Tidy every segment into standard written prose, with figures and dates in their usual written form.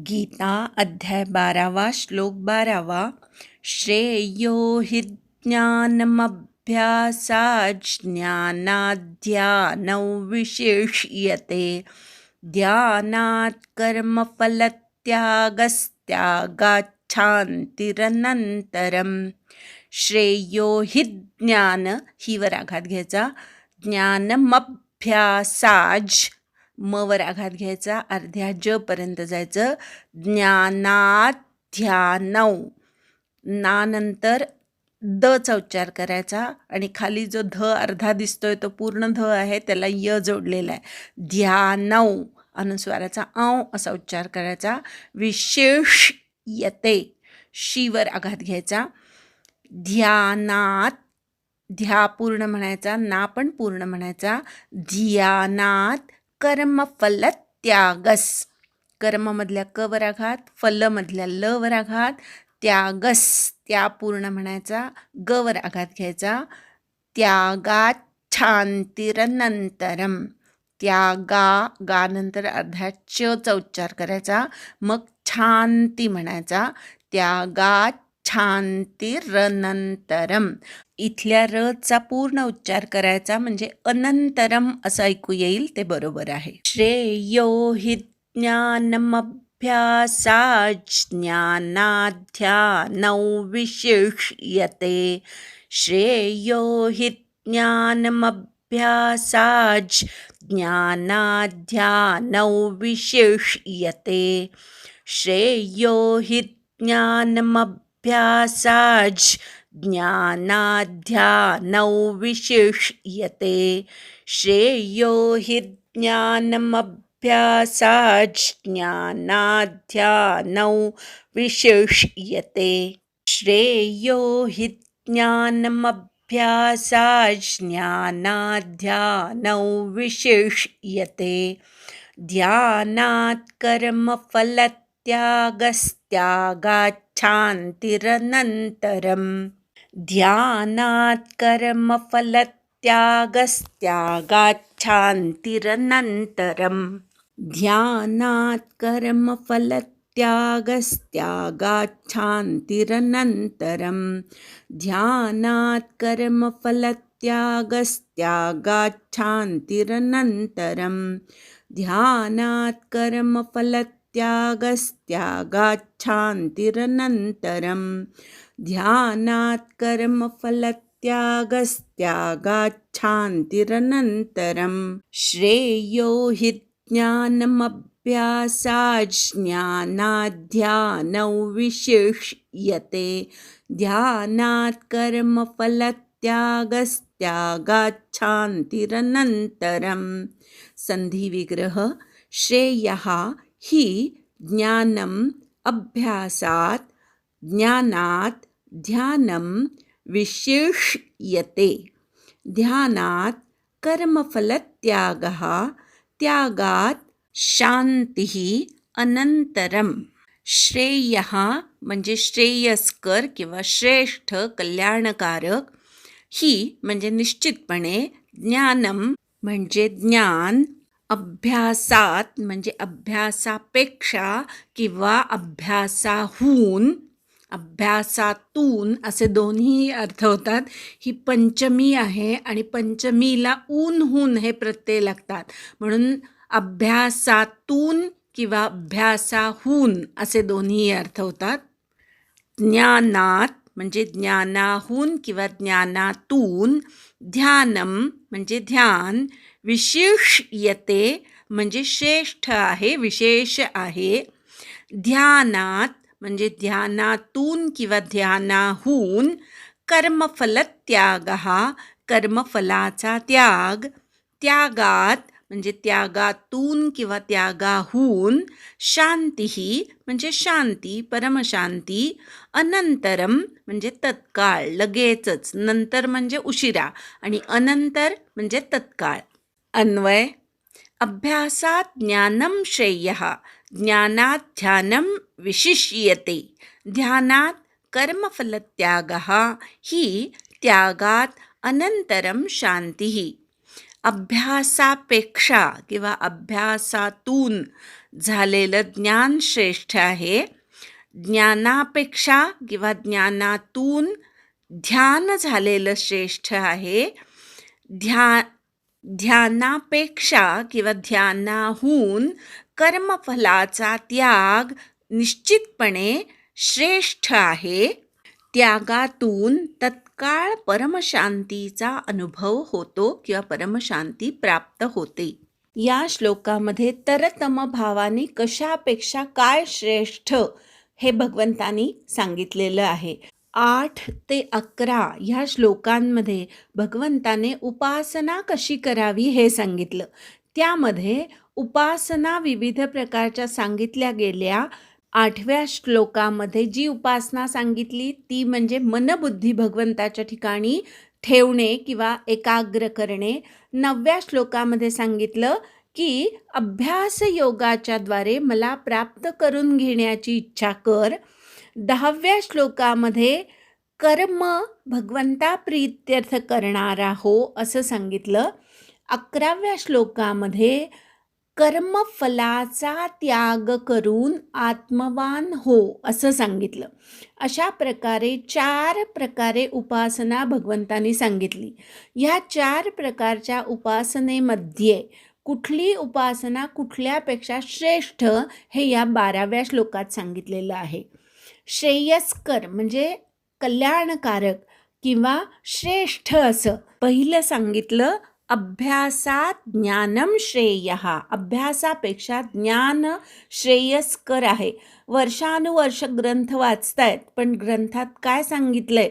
गीता अध्याय 12 श्लोक 12 श्रेयो हि ज्ञानमभ्यासाज्ञानाध्यानौ विशेष्यते ध्यानात् कर्मफलत्यागस्त्यागाच्छान्तिरनन्तरम् श्रेयो हि ज्ञान ही वर आघात घ्यायचा ज्ञानमभ्यासाज म वर आघात घ्यायचा अर्ध्या ज पर्यंत जायचं ज्ञानात ध्यानौ ना नंतर द चा उच्चार करायचा आणि खाली जो ध अर्धा दिसतोय तो पूर्ण ध आहे त्याला य जोडलेला आहे ध्यानौ अनुस्वाराचा औ असा उच्चार करायचा विशेष यते शीवर आघात घ्यायचा ध्यानात ध्या पूर्ण म्हणायचा ना पण पूर्ण म्हणायचा ध्यानात कर्मफलत्यागस कर्ममधल्या क वर आघात फलमधल्या ल वर आघात त्यागस त्या पूर्ण म्हणायचा ग वर आघात घ्यायचा त्यागाच्छान्तिरनंतरम त्यागा गा नंतर अर्ध्या च चा उच्चार करायचा मग शांती म्हणायचा त्यागाच्छान्तिरनंतरम इथल्या र चा पूर्ण उच्चार करायचा म्हणजे अनंतरम असं ऐकू येईल ते बरोबर आहे श्रेयो हि ज्ञानमभ्यासाज्ञानाध्यानौ विशेष्यते श्रेयो हि ज्ञानमभ्यासाज्ञानाध्यानौ विशेष्यते श्रेयो हि ज्ञानमभ्यासाज् ज्ञानाध्यानौ विशेष्यते श्रेयो हि ज्ञानमभ्यासाज्ञानाध्यानौ विशेष्यते श्रेयो हि ज्ञानमभ्यासाज्ञानाध्यानौ विशेष्यते ध्यानात् कर्मफलत्यागस्त्यागाच्छान्तिरनन्तरम् ध्यानात् कर्मफलत्यागस्त्यागाच्छान्तिरनन्तरम् ध्यानात् कर्मफलत्यागस्त्यागाच्छान्तिरनन्तरम् ध्यानात् कर्मफलत्यागस्त्यागाच्छान्तिरनन्तरम् ध्यानात् कर्मफलत्यागस्त्यागाच्छान्तिरनन्तरम् ध्यानात् कर्मफलत्यागस्त्यागाच्छान्तिरनन्तरम् श्रेयो हि ज्ञानमभ्यासाज्ञानाध्यानौ विशेष्यते ध्यानात् कर्मफलत्यागस्त्यागाच्छान्तिरनन्तरम् संधि विग्रह श्रेयः हि ज्ञानम् अभ्यासात् ज्ञानात् ध्यानं विशेष्यते ध्यानात् कर्मफलत्यागः त्यागात् शांतिः अनंतरम श्रेयः म्हणजे श्रेयस्कर किंवा श्रेष्ठ कल्याणकारक ही म्हणजे निश्चितपणे ज्ञानम म्हणजे ज्ञान अभ्यासात म्हणजे अभ्यासापेक्षा किंवा अभ्यासातून असे दोन्ही अर्थ होतात ही पंचमी आहे आणि पंचमीला ऊन हे प्रत्यय लागतात म्हणून अभ्यासातून किंवा अभ्यासाहून असे दोन्ही अर्थ होतात ज्ञानात म्हणजे ज्ञानाहून किंवा ज्ञानातून ध्यानम म्हणजे ध्यान विशेष्यते म्हणजे श्रेष्ठ आहे विशेष आहे ध्यानात म्हणजे ध्यानातून किंवा ध्यानाहून कर्मफलत्यागः कर्मफलाचा त्याग त्यागात म्हणजे त्यागातून किंवा त्यागाहून शांती म्हणजे शांती परमशांती अनंतरम म्हणजे तत्काळ लगेचच नंतर म्हणजे उशिरा आणि अनंतर म्हणजे तत्काळ अन्वय अभ्यासात ज्ञानम श्रेयः ज्ञानात ध्यानं विशिष्यते ध्यानात कर्मफलत्यागः हि त्यागात अनंतरम शांतिः अभ्यासापेक्षा किंवा अभ्यासातून झालेलं ज्ञान श्रेष्ठ आहे. ज्ञानापेक्षा किंवा ज्ञानातून ध्यान झालेलं श्रेष्ठ आहे. ध्यानापेक्षा किंवा ध्यानाहून कर्मफलाचा त्याग निश्चितपणे श्रेष्ठ आहे. त्यागातून तत्काळ परमशांतीचा अनुभव होतो किंवा परमशांती प्राप्त होते. या श्लोकामध्ये तरतम भावाने कशापेक्षा काय श्रेष्ठ हे भगवंतानी सांगितलेलं आहे. 8 ते 11 ह्या श्लोकांमध्ये भगवंताने उपासना कशी करावी हे सांगितलं. त्यामध्ये उपासना विविध प्रकारच्या सांगितल्या गेल्या. 8व्या श्लोकामध्ये जी उपासना सांगितली ती म्हणजे मनबुद्धी भगवंताच्या ठिकाणी ठेवणे किंवा एकाग्र करणे. 9व्या श्लोकामध्ये सांगितलं की अभ्यास योगाच्या द्वारे मला प्राप्त करून घेण्याची इच्छा कर. 10व्या श्लोकामध्ये कर्म भगवंता प्रीत्यर्थ करणारा हो असं सांगितलं. 11व्या श्लोकामध्ये कर्मफलाचा त्याग करून आत्मवान हो असं सांगितलं. अशा प्रकारे 4 प्रकारे उपासना भगवंतांनी सांगितली. ह्या 4 प्रकारच्या उपासनेमध्ये कुठली उपासना कुठल्यापेक्षा श्रेष्ठ हे या 12व्या श्लोकात सांगितलेलं आहे. श्रेयस्कर म्हणजे कल्याणकारक किंवा श्रेष्ठ असं पहिलं सांगितलं. अभ्यासात ज्ञानम श्रेयः, अभ्यासापेक्षा ज्ञान श्रेयस्कर आहे. वर्षानुवर्ष ग्रंथ वाचतायत पण ग्रंथात काय सांगितलंय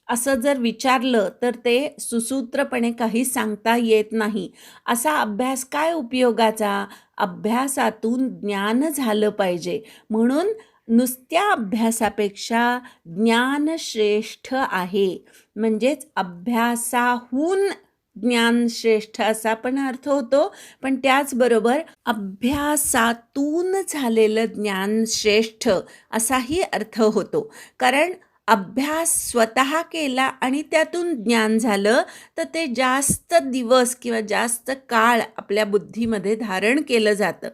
असं जर विचारलं तर ते सुसूत्रपणे काही सांगता येत नाही. असा अभ्यास काय उपयोगाचा? अभ्यासातून ज्ञान झालं पाहिजे. म्हणून नुसत्या अभ्यासापेक्षा ज्ञान श्रेष्ठ आहे. म्हणजेच अभ्यासाहून ज्ञान श्रेष्ठ असा पण अर्थ होतो, पण त्याचबरोबर अभ्यासातून झालेलं ज्ञान श्रेष्ठ असाही अर्थ होतो. कारण अभ्यास स्वतः केला आणि त्यातून ज्ञान झालं तर ते जास्त दिवस किंवा जास्त काळ आपल्या बुद्धीमध्ये धारण केलं जातं.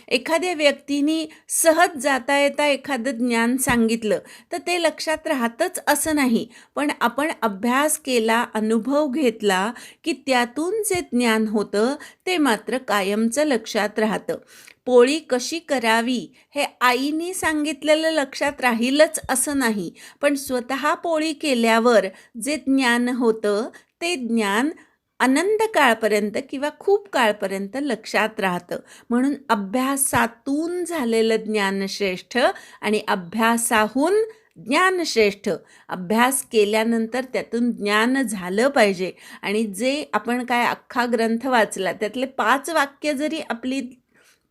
एखाद्या व्यक्तीने सहज जाता येता एखादं ज्ञान सांगितलं तर ते लक्षात राहतच असं नाही, पण आपण अभ्यास केला, अनुभव घेतला की त्यातून जे ज्ञान होतं ते मात्र कायमचं लक्षात राहतं. पोळी कशी करावी हे आईने सांगितलेलं लक्षात राहीलच असं नाही, पण स्वतः पोळी केल्यावर जे ज्ञान होतं ते ज्ञान अनंत काळपर्यंत किंवा खूप काळपर्यंत लक्षात राहतं. म्हणून अभ्यासातून झालेलं ज्ञान श्रेष्ठ आणि अभ्यासाहून ज्ञान श्रेष्ठ. अभ्यास केल्यानंतर त्यातून ज्ञान झालं पाहिजे. आणि जे आपण काय अख्खा ग्रंथ वाचला त्यातले 5 वाक्य जरी आपली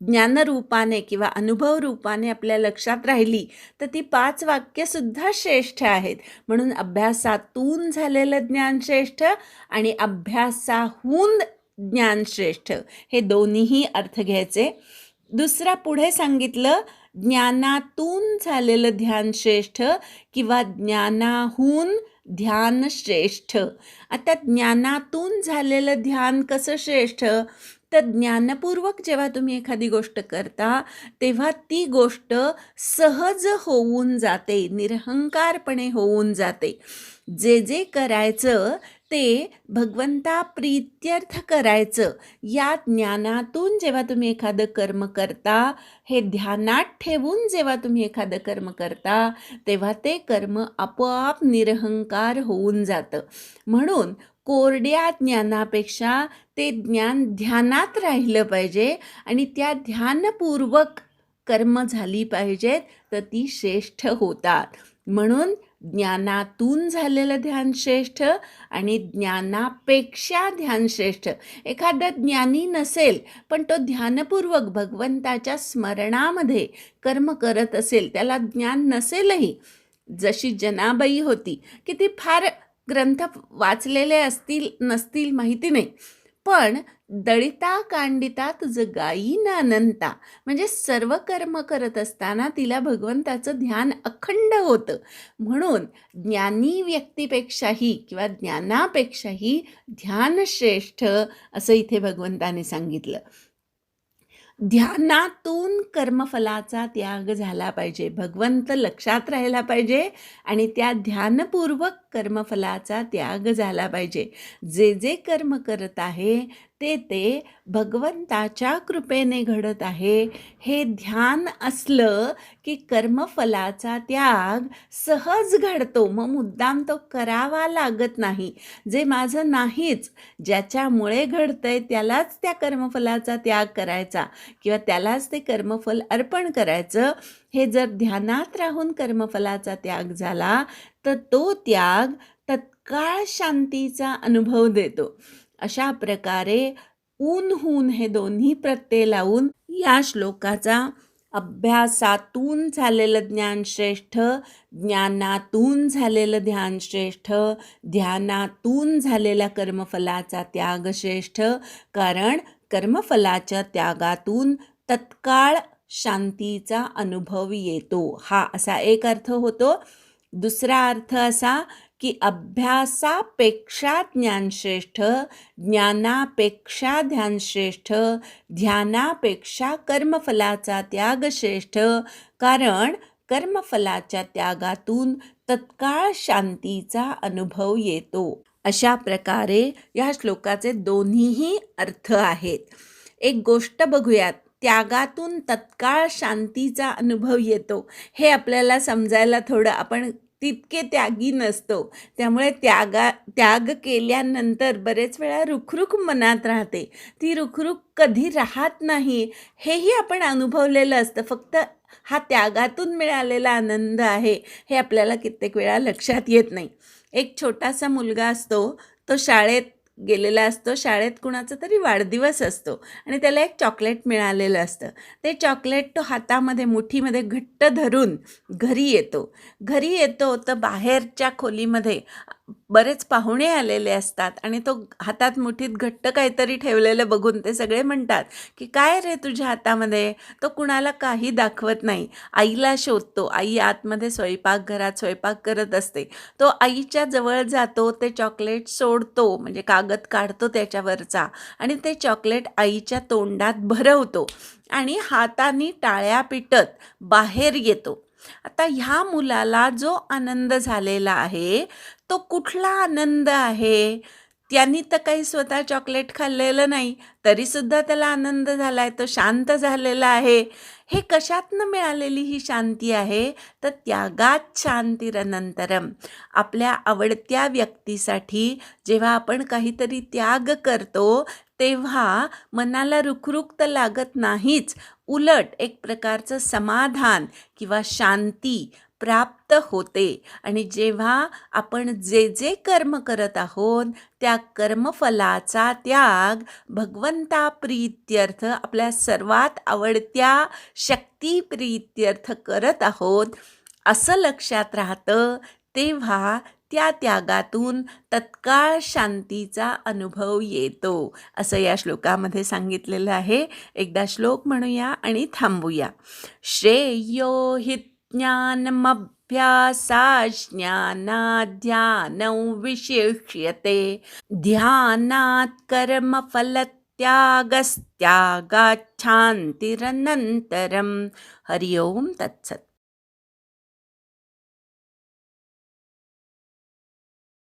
ज्ञानरूपाने किंवा अनुभव रूपाने आपल्या लक्षात राहिली तर ती 5 वाक्यसुद्धा श्रेष्ठ आहेत. म्हणून अभ्यासातून झालेलं ज्ञान श्रेष्ठ आणि अभ्यासाहून ज्ञान श्रेष्ठ हे दोन्हीही अर्थ घ्यायचे. दुसरा पुढे सांगितलं ज्ञानातून झालेलं ध्यान श्रेष्ठ किंवा ज्ञानाहून ध्यान श्रेष्ठ. आता ज्ञानातून झालेलं ध्यान कसं श्रेष्ठ? तर ज्ञानपूर्वक जेव्हा तुम्ही एखादी गोष्ट करता तेव्हा ती गोष्ट सहज होऊन जाते, निरहंकारपणे होऊन जाते. जे जे करायचं ते भगवंता प्रीत्यर्थ करायचं. या ज्ञानातून जेव्हा तुम्ही एखादं कर्म करता, हे ध्यानात ठेवून जेव्हा तुम्ही एखादं कर्म करता तेव्हा ते कर्म आपोआप निरहंकार होऊन जातं. म्हणून कोरड्या ज्ञानापेक्षा ते ज्ञान ध्यानात राहिलं पाहिजे आणि त्या ध्यानपूर्वक कर्म झाली पाहिजेत तर ती श्रेष्ठ होतात. म्हणून ज्ञानातून झालेलं ध्यान श्रेष्ठ आणि ज्ञानापेक्षा ध्यान श्रेष्ठ. एखादा ज्ञानी नसेल पण तो ध्यानपूर्वक भगवंताच्या स्मरणामध्ये कर्म करत असेल, त्याला ज्ञान नसेलही. जशी जनाबाई होती की ती फार ग्रंथ वाचलेले असतील नसतील माहिती नाही, पण दळिता कांडिता तुझं गायी ना अनंता म्हणजे सर्व कर्म करत असताना तिला भगवंताचं ध्यान अखंड होतं. म्हणून ज्ञानी व्यक्तीपेक्षाही किंवा ज्ञानापेक्षाही ध्यान श्रेष्ठ असं इथे भगवंताने सांगितलं. ध्यानातून कर्मफलाचा त्याग झाला पाहिजे. भगवंत लक्षात राहायला पाहिजे आणि त्या ध्यानपूर्वक कर्मफलाचा त्याग झाला पाहिजे. जे जे कर्म करत आहे ते भगवंताच्या कृपेने घडत आहे. हे ध्यान असलं की कर्मफलाचा त्याग सहज घडतो. मग मुद्दाम तो करावा लागत नाही. जे माझं नाहीच, ज्याच्यामुळे घडतंय त्यालाच त्या कर्मफलाचा त्याग करायचा किंवा त्यालाच ते कर्मफल अर्पण करायचं. हे जर ध्यानात राहून कर्मफलाचा त्याग झाला तर तो त्याग तत्काळ शांतीचा अनुभव देतो. अशा प्रकारे ऊन हे दोन्ही प्रत्यय लावून या श्लोकाचा अभ्यासातून झालेलं ज्ञान श्रेष्ठ, ज्ञानातून झालेलं ध्यान श्रेष्ठ, ध्यानातून झालेला कर्मफलाचा त्याग श्रेष्ठ. कारण कर्मफलाच्या त्यागातून तत्काळ शांतीचा अनुभव येतो. हा असा एक अर्थ होतो. दुसरा अर्थ असा की अभ्यासापेक्षा ज्ञानश्रेष्ठ, ज्ञानापेक्षा ध्यानश्रेष्ठ, ध्यानापेक्षा कर्मफलाचा त्याग श्रेष्ठ. कारण कर्मफलाच्या त्यागातून तत्काळ शांतीचा अनुभव येतो. अशा प्रकारे या श्लोकाचे दोन्हीही अर्थ आहेत. एक गोष्ट बघूयात. त्यागातून तत्काळ शांतीचा अनुभव येतो हे आपल्याला समजायला थोडं आपण तितके त्यागी नसतो. त्यामुळे त्याग केल्यानंतर बरेच वेळा रुखरुख मनात राहते. ती रुखरुख कधी राहत नाही हेही आपण अनुभवलेलं असतं. फक्त हा त्यागातून मिळालेला आनंद आहे हे आपल्याला कित्येक वेळा लक्षात येत नाही. एक छोटासा मुलगा असतो, तो शाळेत गेलेला असतो. शाळेत कुणाचा तरी वाढदिवस असतो आणि त्याला एक चॉकलेट मिळालेलं असतं. ते चॉकलेट तो हातामध्ये मुठीमध्ये घट्ट धरून घरी येतो तर बाहेरच्या खोलीमध्ये बरेच पाहुणे आलेले असतात आणि तो हातात मुठीत घट्ट काहीतरी ठेवलेलं बघून ते सगळे म्हणतात की काय रे तुझ्या हातामध्ये. तो कुणाला काही दाखवत नाही. आईला शोधतो. आई आतमध्ये स्वयंपाकघरात स्वयंपाक करत असते. तो आईच्या जवळ जातो, ते चॉकलेट सोडतो, म्हणजे कागद काढतो त्याच्यावरचा आणि ते चॉकलेट आईच्या तोंडात भरवतो आणि हाताने टाळ्या पिटत बाहेर येतो. आता ह्या मुलाला जो आनंद झालेला आहे तो कुठला आनंद आहे. त्यांनी तर काही स्वतः चॉकलेट खाल्लेलं नाही, तरीसुद्धा त्याला आनंद झाला आहे. तो शांत झालेला आहे. हे कशातनं मिळालेली ही शांती आहे तर त्यागात शांतिरनंतरम. आपल्या आवडत्या व्यक्तीसाठी जेव्हा आपण काहीतरी त्याग करतो तेव्हा मनाला रुखरुख तर लागत नाहीच, उलट एक प्रकारचं समाधान किंवा शांती प्राप्त होते. आणि जेव्हा आपण जे जे कर्म करत आहोत त्या कर्मफलाचा त्याग भगवंताप्रीत्यर्थ, आपल्या सर्वात आवडत्या शक्तीप्रीत्यर्थ करत आहोत असं लक्षात राहतं, तेव्हा त्या त्यागातून तत्काळ शांतीचा अनुभव येतो असं या श्लोकामध्ये सांगितलेलं आहे. एकदा श्लोक म्हणूया आणि थांबूया. श्रेयो हि ज्ञानमभ्यासात् ज्ञानाद् विशिष्यते, ध्यानात् कर्मफलत्यागस्त्यागात् शान्तिरनन्तरम्. हरि ओम तत्सत्.